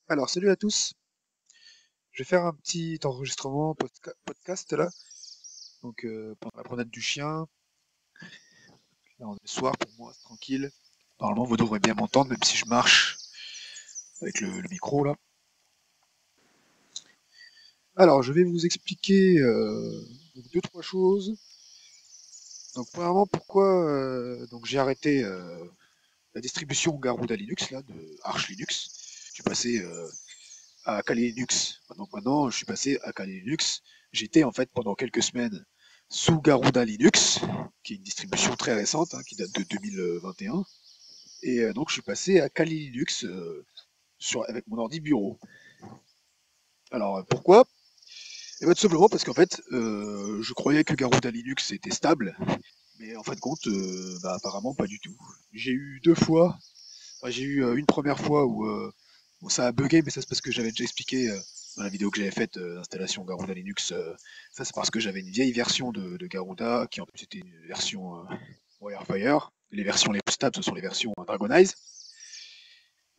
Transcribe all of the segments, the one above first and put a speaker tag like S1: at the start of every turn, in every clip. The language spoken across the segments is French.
S1: Alors, salut à tous. Je vais faire un petit enregistrement podcast là. Donc, pendant la promenade du chien. Là, on est le soir pour moi, c'est tranquille. Normalement, vous devrez bien m'entendre, même si je marche avec le micro là. Alors, je vais vous expliquer deux, trois choses. Donc, premièrement, pourquoi donc j'ai arrêté la distribution Garuda Linux là, de Arch Linux. Je suis passé à Kali Linux. Donc maintenant, je suis passé à Kali Linux. J'étais en fait pendant quelques semaines sous Garuda Linux, qui est une distribution très récente, hein, qui date de 2021. Et donc je suis passé à Kali Linux avec mon ordi bureau. Alors pourquoi? Eh ben, tout simplement parce qu'en fait, je croyais que Garuda Linux était stable, mais en fin de compte, apparemment pas du tout. J'ai eu deux fois. Enfin, j'ai eu une première fois où ça a bugué, mais ça c'est parce que j'avais déjà expliqué dans la vidéo que j'avais faite d'installation Garuda Linux. Ça c'est parce que j'avais une vieille version de Garuda qui en plus était une version Wirefire. Les versions les plus stables ce sont les versions Dragonize.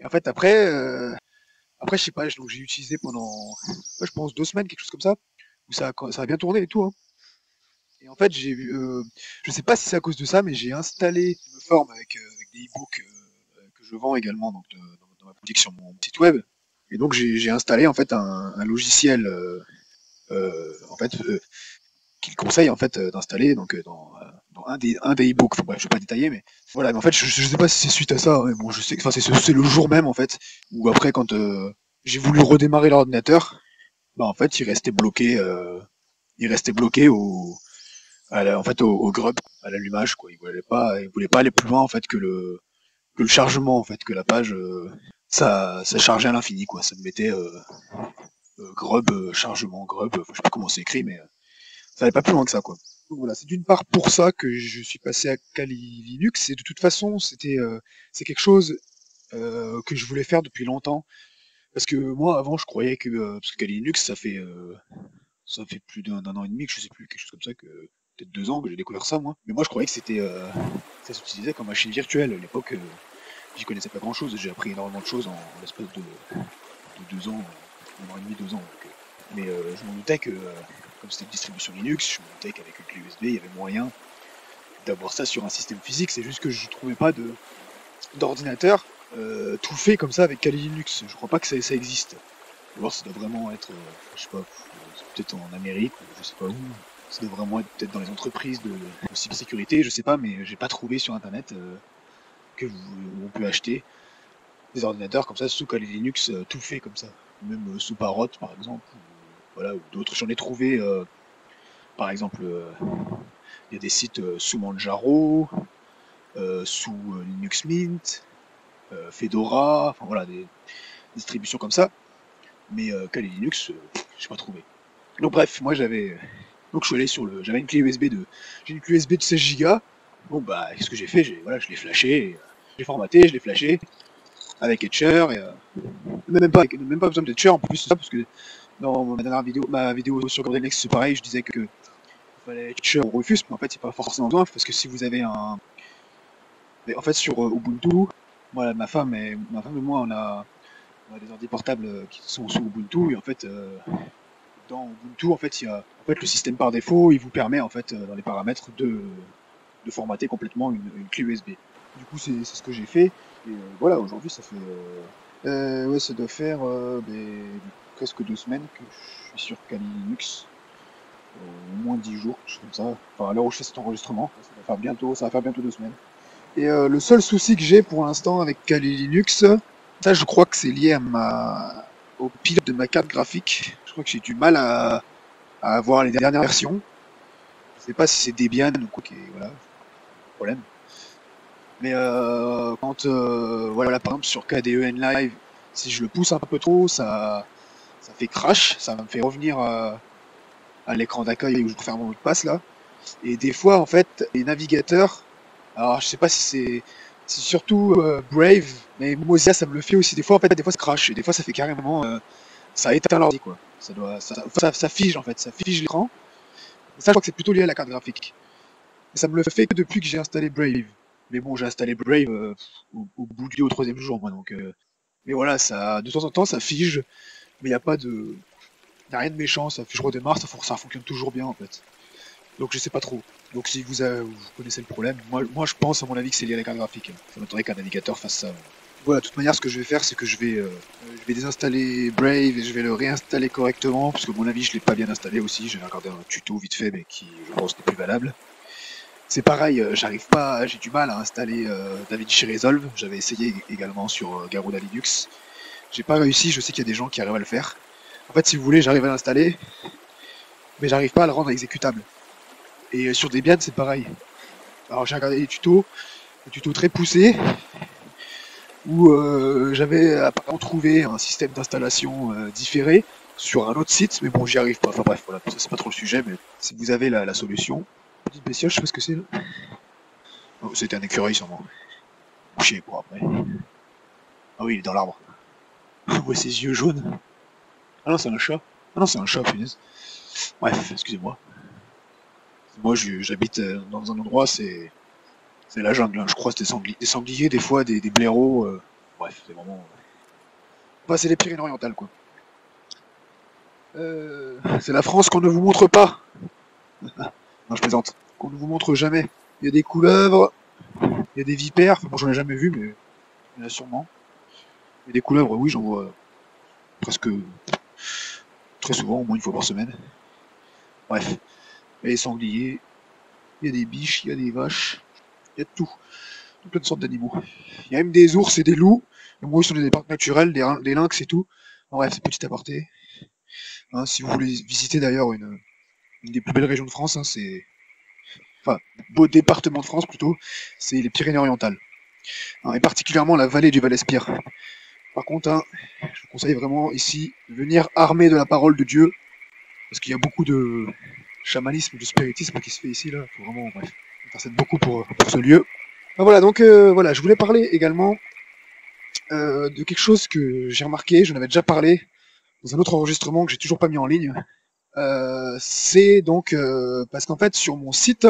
S1: Et en fait après je sais pas, donc j'ai utilisé pendant ouais, je pense 2 semaines quelque chose comme ça où ça a bien tourné et tout. Hein. Et en fait j'ai vu, je sais pas si c'est à cause de ça, mais j'ai installé une forme avec des e-books que je vends également donc dans ma boutique sur mon site web. Et donc j'ai installé en fait un logiciel en fait qu'il conseille en fait d'installer donc dans un des e-books. Enfin, bref, je vais pas détailler, mais voilà. Mais en fait, je sais pas si c'est suite à ça. Mais bon, je sais que enfin c'est le jour même en fait où après quand j'ai voulu redémarrer l'ordinateur, bah en fait il restait bloqué en fait au grub, à l'allumage quoi. Il voulait pas aller plus loin en fait que le chargement en fait, que la page ça chargeait à l'infini quoi. Ça me mettait grub chargement grub, je sais pas comment c'est écrit, mais ça allait pas plus loin que ça quoi. Donc voilà, c'est d'une part pour ça que je suis passé à Kali Linux, et de toute façon c'est quelque chose que je voulais faire depuis longtemps, parce que moi avant je croyais que parce que Kali Linux ça fait plus d'un an et demi que je sais plus, quelque chose comme ça, que peut-être 2 ans que j'ai découvert ça moi. Mais moi je croyais que ça s'utilisait comme machine virtuelle. À l'époque, j'y connaissais pas grand chose. J'ai appris énormément de choses en l'espace de 2 ans, 1 an et demi, 2 ans. Donc, mais je m'en doutais que, comme c'était une distribution Linux, je me doutais qu'avec une clé USB, il y avait moyen d'avoir ça sur un système physique. C'est juste que je trouvais pas d'ordinateur tout fait comme ça avec Kali Linux. Je crois pas que ça existe. Ou alors ça doit vraiment être, je sais pas, peut-être en Amérique ou je sais pas où. Ça doit vraiment être peut-être dans les entreprises de cybersécurité, je sais pas, mais j'ai pas trouvé sur internet où on peut acheter des ordinateurs comme ça sous Kali Linux tout fait comme ça. Même sous Parrot par exemple, voilà, ou d'autres. J'en ai trouvé par exemple, il y a des sites sous Manjaro, sous Linux Mint, Fedora, enfin voilà, des distributions comme ça. Mais Kali Linux, j'ai pas trouvé. Donc bref, moi donc je suis allé j'avais une clé USB j'ai une clé USB de 16 Go. Bon bah, qu'est-ce que j'ai fait? Voilà, je l'ai flashé, j'ai formaté, je l'ai flashé avec Etcher et même pas besoin d'Etcher en plus de ça, parce que dans ma vidéo sur Gordelnex, c'est pareil, je disais que il fallait Etcher ou Rufus, mais en fait c'est pas forcément besoin, parce que si vous avez mais en fait sur Ubuntu, moi ma femme et moi on a des ordi portables qui sont sous Ubuntu, et en fait dans Ubuntu, en fait, le système par défaut, il vous permet, en fait, dans les paramètres, de formater complètement une clé USB. Du coup, c'est ce que j'ai fait. Et voilà, aujourd'hui, ouais, ça doit faire presque 2 semaines que je suis sur Kali Linux. Au moins 10 jours, quelque chose comme ça. Enfin, à l'heure où je fais cet enregistrement, ça va faire bientôt 2 semaines. Et le seul souci que j'ai pour l'instant avec Kali Linux, ça, je crois que c'est lié au pilote de ma carte graphique. Je crois que j'ai du mal à avoir les dernières versions. Je sais pas si c'est Debian ou quoi, voilà, problème. Mais quand, voilà, par exemple sur KDE Live, si je le pousse un peu trop, ça fait crash, ça me fait revenir à l'écran d'accueil où je peux faire mon mot de passe là. Et des fois, en fait, les navigateurs, alors je sais pas si c'est surtout Brave, mais Mozilla ça me le fait aussi. Des fois ça crash, et des fois ça fait carrément, ça éteint l'ordi quoi. Ça fige en fait, ça fige l'écran. Et ça, je crois que c'est plutôt lié à la carte graphique. Et ça me le fait que depuis que j'ai installé Brave. Mais bon, j'ai installé Brave au bout du 2 ou 3e jour, moi, donc Mais voilà, ça, de temps en temps, ça fige, mais il n'y a pas de, y a rien de méchant, je redémarre, ça fonctionne toujours bien en fait. Donc je sais pas trop. Donc si vous connaissez le problème, moi je pense à mon avis que c'est lié à la carte graphique. Ça m'étonnerait qu'un navigateur fasse ça. Voilà, de toute manière, ce que je vais faire, c'est que je vais désinstaller Brave et je vais le réinstaller correctement, parce que à mon avis, je l'ai pas bien installé aussi. J'avais regardé un tuto vite fait, mais qui, je pense, n'est plus valable. C'est pareil, j'arrive pas, j'ai du mal à installer DaVinci Resolve. J'avais essayé également sur Garuda Linux. J'ai pas réussi, je sais qu'il y a des gens qui arrivent à le faire. En fait, si vous voulez, j'arrive à l'installer, mais j'arrive pas à le rendre exécutable. Et sur Debian, c'est pareil. Alors j'ai regardé des tutos très poussés, où j'avais apparemment trouvé un système d'installation différé sur un autre site, mais bon, j'y arrive pas. Enfin bref, voilà, ça c'est pas trop le sujet, mais si vous avez la solution. Petite bestiole, je sais pas ce que c'est là. Oh, c'était un écureuil sûrement. Chier, bon après. Ah oui, il est dans l'arbre. On voit ses yeux jaunes. Ah non, c'est un chat. Ah non, c'est un chat, punaise. Bref, excusez-moi. Moi, j'habite dans un endroit, c'est la jungle. Hein. Je crois que c'est des sangliers, des fois, des blaireaux. Bref, c'est vraiment. Enfin, c'est les Pyrénées-Orientales, quoi. C'est la France qu'on ne vous montre pas. Non, je plaisante. Qu'on ne vous montre jamais. Il y a des couleuvres, il y a des vipères. Enfin, bon, j'en ai jamais vu, mais il y en a sûrement. Il y a des couleuvres, oui, j'en vois presque très souvent, au moins une fois par semaine. Bref. Il y a des sangliers, il y a des biches, il y a des vaches, il y a de tout. Tout plein de sortes d'animaux. Il y a même des ours et des loups. Et moi, ils sont des parcs naturels, des lynx et tout. En bref, c'est petit aparté. Hein, si vous voulez visiter d'ailleurs une des plus belles régions de France, hein, c'est. Enfin, beau département de France plutôt, c'est les Pyrénées-Orientales. Hein, et particulièrement la vallée du Val-Espire. Par contre, hein, je vous conseille vraiment ici de venir armé de la parole de Dieu, parce qu'il y a beaucoup de chamanisme, de spiritisme qui se fait ici, là. Faut vraiment, bref, intercède beaucoup pour ce lieu. Ben voilà, donc voilà, je voulais parler également de quelque chose que j'ai remarqué, j'en avais déjà parlé dans un autre enregistrement que j'ai toujours pas mis en ligne. C'est donc parce qu'en fait sur mon site,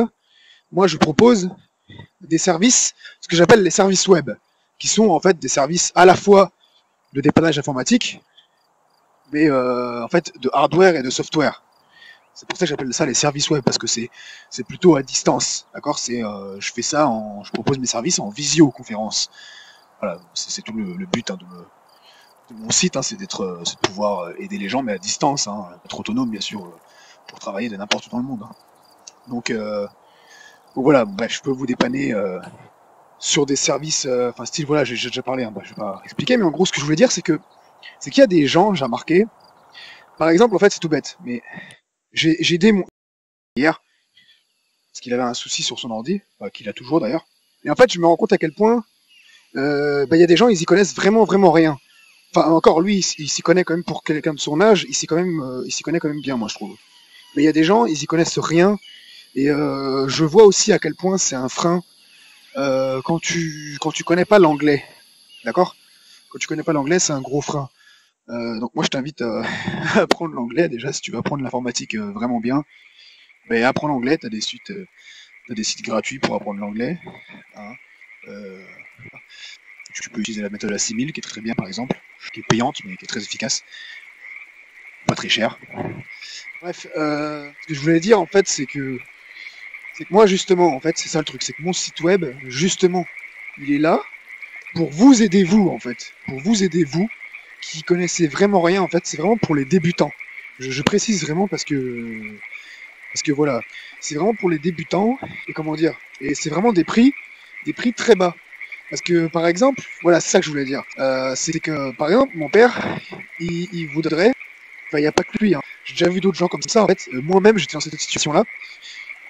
S1: moi je propose des services, ce que j'appelle les services web, qui sont en fait des services à la fois de dépannage informatique, mais en fait de hardware et de software. C'est pour ça que j'appelle ça les services web, parce que c'est plutôt à distance, d'accord. Je fais ça, je propose mes services en visioconférence. Voilà, c'est tout le but hein, de mon site, hein, c'est c'est de pouvoir aider les gens, mais à distance, hein, être autonome bien sûr, pour travailler de n'importe où dans le monde. Hein. Donc, voilà, bref, je peux vous dépanner sur des services, enfin style voilà, j'ai déjà parlé, hein, bref, je vais pas expliquer, mais en gros ce que je voulais dire c'est qu'il y a des gens, j'ai remarqué, par exemple en fait c'est tout bête, mais j'ai aidé mon hier parce qu'il avait un souci sur son ordi, qu'il a toujours d'ailleurs, et en fait je me rends compte à quel point il y a des gens ils y connaissent vraiment vraiment rien. Enfin encore lui il s'y connaît quand même pour quelqu'un de son âge, il s'y connaît quand même bien moi je trouve. Mais il y a des gens ils y connaissent rien et je vois aussi à quel point c'est un frein quand tu connais pas l'anglais, d'accord. Quand tu connais pas l'anglais, c'est un gros frein. Donc moi je t'invite à apprendre l'anglais déjà si tu veux apprendre l'informatique vraiment bien. Mais apprends l'anglais, t'as des sites gratuits pour apprendre l'anglais. Hein. Euh, Tu peux utiliser la méthode Assimil qui est très bien par exemple, qui est payante mais qui est très efficace, pas très cher. Bref, ce que je voulais dire en fait c'est que moi justement en fait c'est ça le truc, c'est que mon site web justement il est là pour vous aider vous en fait, pour vous aider vous qui connaissez vraiment rien en fait, c'est vraiment pour les débutants. Je précise vraiment parce que voilà, c'est vraiment pour les débutants et comment dire, et c'est vraiment des prix très bas. Parce que par exemple, voilà, c'est ça que je voulais dire. C'est que par exemple, mon père, il voudrait, enfin il n'y a pas que lui, hein. J'ai déjà vu d'autres gens comme ça en fait. Moi-même j'étais dans cette situation-là.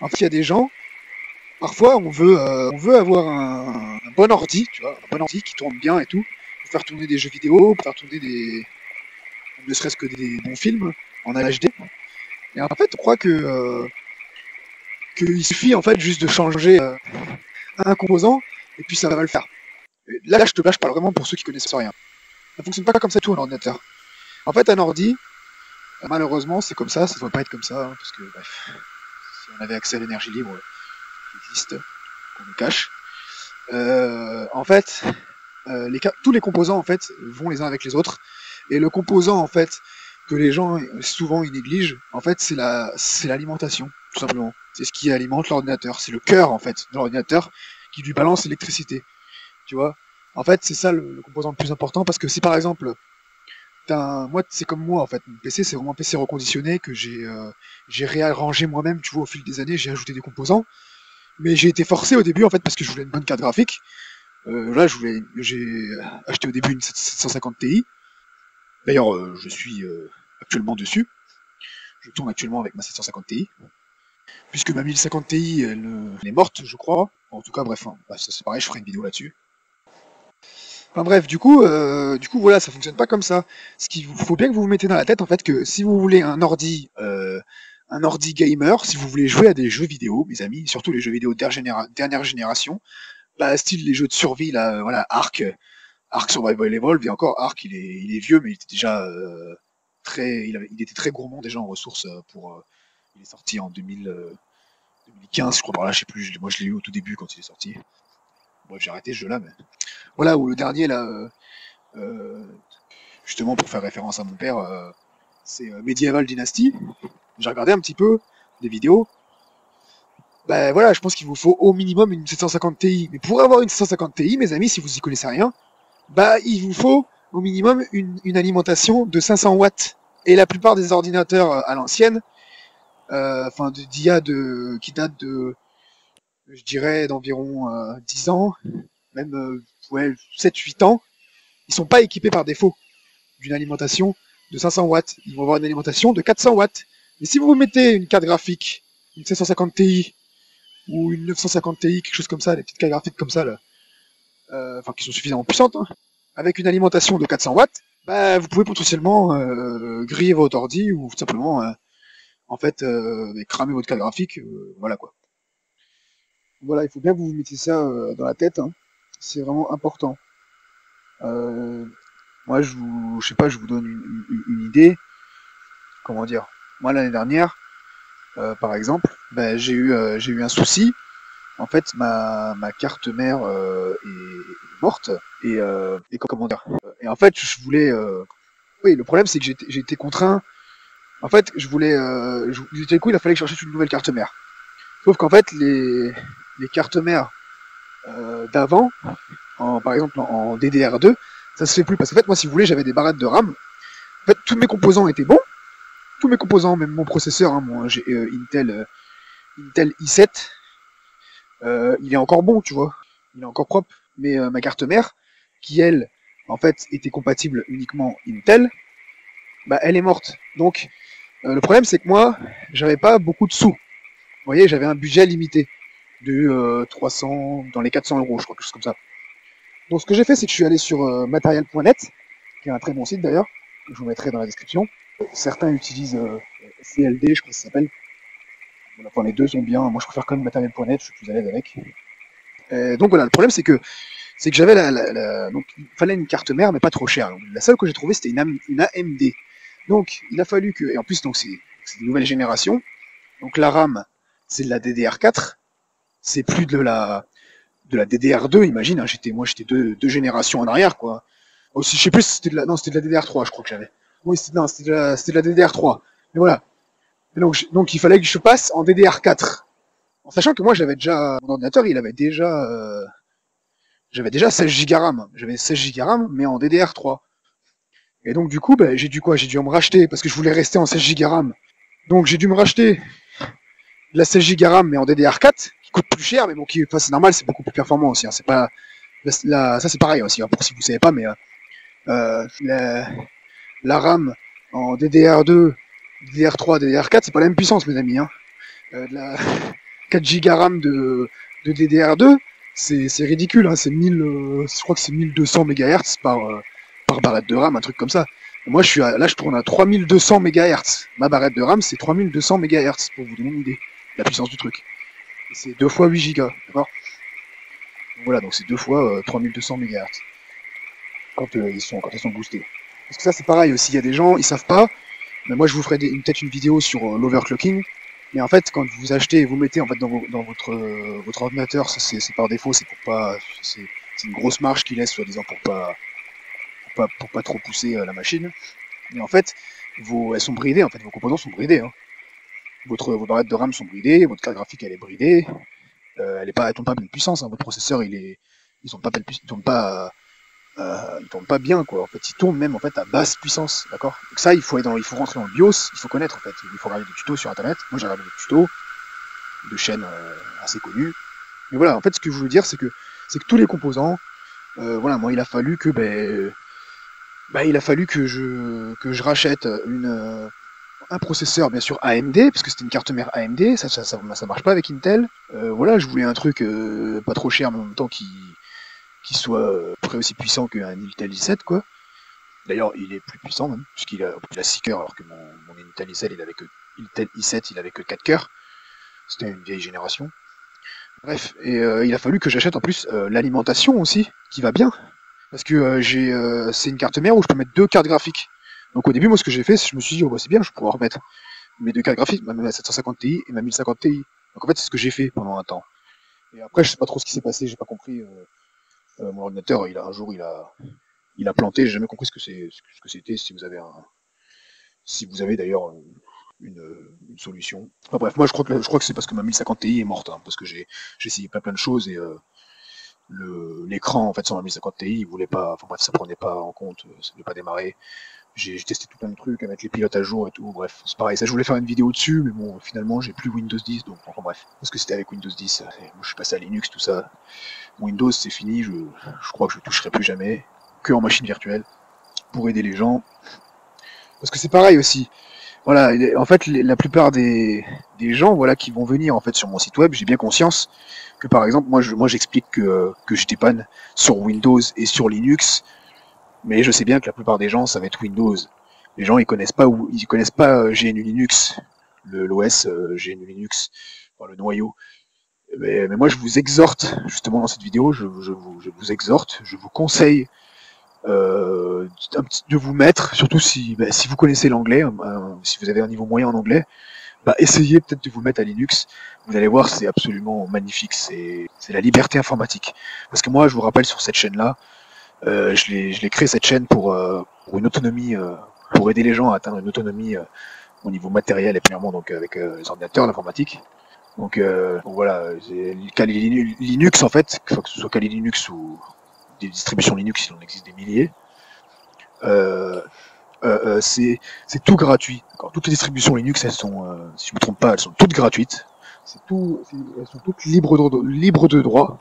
S1: En fait, il y a des gens, parfois on veut avoir un bon ordi, tu vois, un bon ordi qui tourne bien et tout, pour faire tourner des jeux vidéo, pour faire tourner ne serait-ce que des bons films en HD. Et en fait, on croit qu'il suffit en fait juste de changer un composant et puis ça va le faire. Là, je parle vraiment pour ceux qui connaissent rien. Ça fonctionne pas comme ça tout un ordinateur. En fait, un ordi, malheureusement, c'est comme ça doit pas être comme ça, hein, parce que bref, si on avait accès à l'énergie libre qui existe, qu'on nous cache, en fait, tous les composants en fait vont les uns avec les autres. Et le composant en fait que les gens souvent ils négligent, en fait c'est l'alimentation, tout simplement. C'est ce qui alimente l'ordinateur. C'est le cœur en fait de l'ordinateur qui lui balance l'électricité. Tu vois. En fait c'est ça le composant le plus important parce que si par exemple moi c'est comme moi en fait, mon PC c'est vraiment un PC reconditionné que j'ai réarrangé moi-même, tu vois, au fil des années, j'ai ajouté des composants. Mais j'ai été forcé au début en fait parce que je voulais une bonne carte graphique. Là, j'ai acheté au début une 750 Ti. D'ailleurs, je suis actuellement dessus. Je tourne actuellement avec ma 750 Ti. Puisque ma 1050 Ti, elle est morte, je crois. En tout cas, bref, hein, bah, ça c'est pareil, je ferai une vidéo là-dessus. Enfin bref, du coup, voilà, ça fonctionne pas comme ça. Ce qu'il faut bien que vous vous mettez dans la tête, en fait, que si vous voulez un ordi gamer, si vous voulez jouer à des jeux vidéo, mes amis, surtout les jeux vidéo dernière génération, bah, style les jeux de survie, là, voilà, Ark Survival Evolved, et encore, Ark, il est vieux, mais il était déjà il était très gourmand déjà en ressources il est sorti en 2015, je crois, par là, je sais plus, moi je l'ai eu au tout début quand il est sorti. Bref, j'ai arrêté ce jeu-là, mais... Voilà, ou le dernier, là, euh, justement pour faire référence à mon père, c'est Medieval Dynasty. J'ai regardé un petit peu des vidéos. Ben voilà, je pense qu'il vous faut au minimum une 750 Ti. Mais pour avoir une 750 Ti, mes amis, si vous y connaissez rien, bah il vous faut au minimum une alimentation de 500 watts. Et la plupart des ordinateurs à l'ancienne, enfin d'IA qui datent de, je dirais, d'environ 10 ans, même ouais, 7-8 ans, ils sont pas équipés par défaut d'une alimentation de 500 watts. Ils vont avoir une alimentation de 400 watts. Mais si vous mettez une carte graphique, une 750 Ti ou une 950 Ti, quelque chose comme ça, des petites cartes graphiques comme ça, là, enfin qui sont suffisamment puissantes, hein, avec une alimentation de 400 watts, bah, vous pouvez potentiellement griller votre ordi ou tout simplement en fait cramer votre carte graphique, voilà quoi. Voilà, il faut bien que vous vous mettiez ça dans la tête, hein. C'est vraiment important. Euh, Moi, je sais pas, je vous donne une idée. Comment dire? Moi, l'année dernière, par exemple, ben, j'ai eu un souci. En fait, ma carte mère est morte et comment dire? Et en fait, je voulais. Oui, le problème c'est que j'ai été contraint. En fait, je voulais. Du coup, il a fallu que je cherche une nouvelle carte mère. Sauf qu'en fait, les cartes mères d'avant, par exemple en DDR2, ça se fait plus parce qu'en fait, moi, si vous voulez, j'avais des barrettes de RAM. En fait, tous mes composants étaient bons. Tous mes composants, même mon processeur, hein, j'ai Intel i7, il est encore bon, tu vois, il est encore propre. Mais ma carte mère, qui elle, en fait, était compatible uniquement Intel, bah elle est morte. Donc le problème c'est que moi, j'avais pas beaucoup de sous. Vous voyez, j'avais un budget limité de 300, dans les 400 euros, je crois, quelque chose comme ça. Donc ce que j'ai fait, c'est que je suis allé sur matériel.net, qui est un très bon site d'ailleurs, que je vous mettrai dans la description. Certains utilisent CLD, je crois que ça s'appelle. Enfin, les deux sont bien. Moi, je préfère quand même matériel.net, je suis plus à l'aise avec. Donc voilà, le problème c'est que j'avais donc il fallait une carte mère, mais pas trop chère. Donc, la seule que j'ai trouvée, c'était une AMD. Donc il a fallu que, et en plus donc c'est une nouvelle génération. Donc la RAM, c'est de la DDR4, c'est plus de la DDR2. Imagine, hein, j'étais deux générations en arrière, quoi. Aussi, je sais plus, si c'était de la, non, c'était de la DDR3, je crois que j'avais. Oui, c'était de la DDR3. Mais voilà. Et donc il fallait que je passe en DDR4. En sachant que moi j'avais déjà, mon ordinateur il avait déjà, j'avais déjà 16 Go RAM. J'avais 16 Go RAM, mais en DDR3. Et donc du coup, bah, j'ai dû quoi? J'ai dû me racheter, parce que je voulais rester en 16 Go RAM. Donc j'ai dû me racheter de la 16 Go RAM, mais en DDR4, qui coûte plus cher, mais bon, enfin, c'est normal, c'est beaucoup plus performant aussi. Hein. C'est pas, ça c'est pareil aussi, hein, pour si vous savez pas, mais la RAM en DDR2, DDR3, DDR4, c'est pas la même puissance, mes amis. Hein. De la 4 Go RAM de DDR2, c'est ridicule, hein, c'est 1000, je crois que c'est 1200 MHz par barrette de RAM, un truc comme ça. Et moi, là, je tourne à 3200 MHz. Ma barrette de RAM, c'est 3200 MHz, pour vous donner une idée, la puissance du truc. Et c'est 2 fois 8 Go, d'accord? Voilà, donc c'est 2 fois 3200 MHz. Quand ils sont boostés. Parce que ça, c'est pareil aussi, il y a des gens, ils savent pas, mais moi, je vous ferai peut-être une vidéo sur l'overclocking. Mais en fait, quand vous achetez et vous mettez en fait dans votre ordinateur, ça c'est par défaut, c'est C'est une grosse marge qu'ils laissent, soi-disant, pour pas trop pousser la machine. Mais en fait, elles sont bridées, en fait, vos composants sont bridés. Hein. Vos barrettes de RAM sont bridées, votre carte graphique elle est bridée, elle tourne pas à pleine puissance. Hein. Votre processeur il tourne pas bien quoi. En fait, il tourne même en fait à basse puissance, d'accord. Donc ça, il faut rentrer dans le BIOS, il faut connaître en fait. Il faut regarder des tutos sur internet. Moi, j'ai regardé des tutos de chaînes assez connues. Mais voilà, en fait, ce que je veux dire, c'est que tous les composants, voilà, moi, il a fallu que je rachète un processeur bien sûr AMD, parce que c'était une carte mère AMD, ça marche pas avec Intel. Voilà, je voulais un truc pas trop cher, mais en même temps qui soit près aussi puissant qu'un Intel i7, quoi. D'ailleurs, il est plus puissant même, puisqu'il a 6 cœurs, alors que mon Intel i7, Intel i7, il avait que 4 cœurs. C'était une vieille génération. Bref, et il a fallu que j'achète en plus l'alimentation aussi, qui va bien. Parce que c'est une carte mère où je peux mettre 2 cartes graphiques. Donc au début, moi, ce que j'ai fait, je me suis dit, oh, bah, c'est bien, je pourrais remettre mes 2 cartes graphiques, ma 750 Ti et ma 1050 Ti. Donc en fait, c'est ce que j'ai fait pendant un temps. Et après, je sais pas trop ce qui s'est passé, j'ai pas compris. Mon ordinateur, un jour, il a planté, j'ai jamais compris ce que c'était, si vous avez d'ailleurs une solution. Enfin bref, moi je crois que c'est parce que ma 1050 Ti est morte, hein, parce que j'ai essayé plein de choses et l'écran en fait sur ma 1050 Ti, il voulait pas, enfin bref, ça prenait pas en compte, ça voulait pas démarrer. J'ai testé tout plein de trucs, à mettre les pilotes à jour et tout, bref, c'est pareil, ça je voulais faire une vidéo dessus, mais bon, finalement j'ai plus Windows 10, donc enfin bref, parce que c'était avec Windows 10, moi je suis passé à Linux, tout ça. Windows c'est fini, je crois que je toucherai plus jamais, que en machine virtuelle, pour aider les gens. Parce que c'est pareil aussi, voilà, en fait la plupart des gens voilà, qui vont venir en fait sur mon site web, j'ai bien conscience que par exemple, moi j'explique que je dépanne sur Windows et sur Linux, mais je sais bien que la plupart des gens, ça va être Windows. Les gens, ils connaissent pas GNU Linux, l'OS GNU Linux, enfin, le noyau. Mais moi, je vous exhorte, justement dans cette vidéo, je vous exhorte, je vous conseille de vous mettre, surtout si vous connaissez l'anglais, si vous avez un niveau moyen en anglais, essayez peut-être de vous mettre à Linux. Vous allez voir, c'est absolument magnifique, c'est la liberté informatique. Parce que moi, je vous rappelle, sur cette chaîne-là, je l'ai créé cette chaîne pour une autonomie, pour aider les gens à atteindre une autonomie au niveau matériel et premièrement donc avec les ordinateurs, l'informatique. Donc voilà, Kali Linux en fait, que ce soit Kali Linux ou des distributions Linux, il en existe des milliers. C'est tout gratuit. Toutes les distributions Linux, elles sont, si je me trompe pas, elles sont toutes gratuites. Elles sont toutes libres de droit.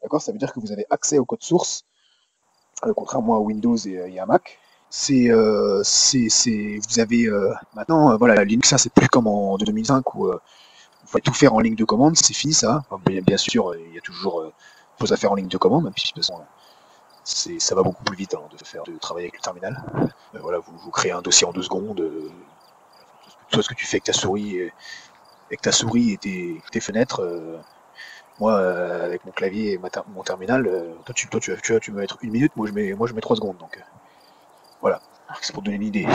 S1: D'accord, ça veut dire que vous avez accès au code source, contrairement à Windows et à Mac. Vous avez maintenant, voilà, Linux, ça c'est plus comme en 2005 où il faut tout faire en ligne de commande, c'est fini ça. Enfin, bien sûr, il y a toujours des choses à faire en ligne de commande, même si de toute façon, ça va beaucoup plus vite hein, de travailler avec le terminal. Voilà, vous créez un dossier en 2 secondes. Tout ce que tu fais avec ta souris et tes fenêtres. Moi, avec mon clavier et mon terminal, toi tu vas mettre 1 minute, moi je mets 3 secondes. Donc voilà, c'est pour donner une idée.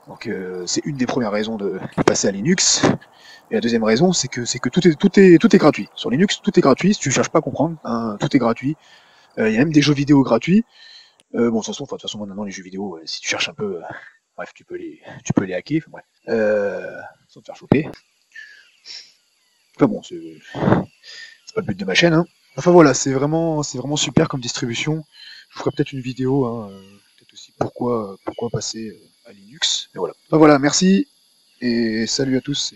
S1: Donc c'est une des premières raisons de passer à Linux. Et la deuxième raison, c'est que tout est gratuit. Sur Linux, tout est gratuit. Si tu cherches pas à comprendre, hein, tout est gratuit. Il y a même des jeux vidéo gratuits. Bon, de toute façon, maintenant les jeux vidéo, si tu cherches un peu, bref, tu peux les hacker. Enfin, bref, sans te faire choper. Enfin bon, c'est pas le but de ma chaîne. Hein. Enfin voilà, c'est vraiment super comme distribution. Je ferai peut-être une vidéo, hein, peut-être aussi pourquoi passer à Linux. Et voilà. Enfin voilà, merci et salut à tous.